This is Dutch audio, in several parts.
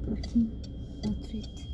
Bakayım. Portrait.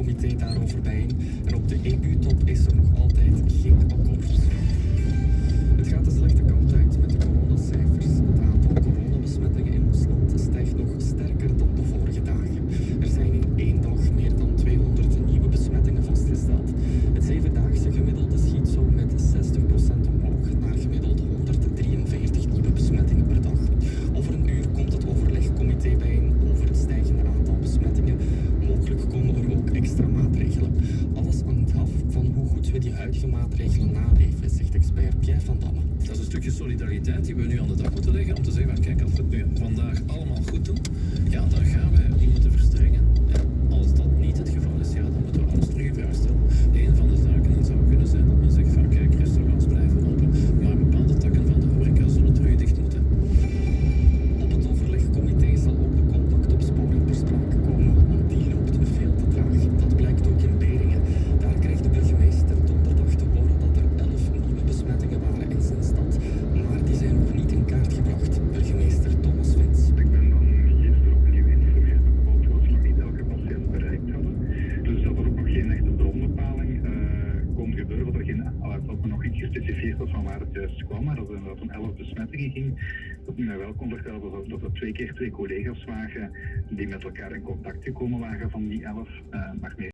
overlegcomité daarover bijeen. En op de EU-top is er nog altijd geen akkoord. Het gaat de slechte kant uit met de coronacijfers. Het aantal coronabesmettingen in ons land stijgt nog sterker dan de vorige dagen. Er zijn in 1 dag meer dan 200 nieuwe besmettingen vastgesteld. Het 7-daagse gemiddelde schiet zo met 60% omhoog naar gemiddeld 143 nieuwe besmettingen per dag. Over een uur komt het overlegcomité bijeen over het stijgende aantal besmettingen. Mogelijk komen er ook extra maatregelen. Alles hangt af van hoe goed we die huidige maatregelen naleven, zegt expert Pierre van Damme. Dat is een stukje solidariteit die we nu aan de dag moeten leggen om te zeggen van kijk, als we het nu vandaag allemaal goed doen, ja, dan gaan wij het niet moeten verstrengen. En als dat niet het geval is, ja, dan moeten we alles terug in vraag stellen. Een van de zaken zou kunnen zijn dat men zegt van kijk, restaurants blijven open, maar bepaalde takken van de horeca zullen terug dicht moeten. Op het overlegcomité zal ook de contactopsporing ter sprake komen, want die loopt veel te traag. Dat blijkt ook in Beringen. Daar kreeg de burgemeester donderdag te horen dat er 11 nieuwe besmettingen waren in zijn stad, maar die zijn nog niet in kaart gebracht. Burgemeester Thomas Vins. Ik ben dan gisteren opnieuw geïnformeerd dat we nog niet elke patiënt bereikt hadden. Dus dat er ook nog geen echte bronbepaling kon gebeuren, dat er nog niet gespecificeerd was van waar het juist kwam, maar dat er inderdaad om 11 besmettingen ging. Dat ik mij wel kon vertellen dat er 2 keer 2 collega's waren die met elkaar in contact gekomen waren van die 11, maar meer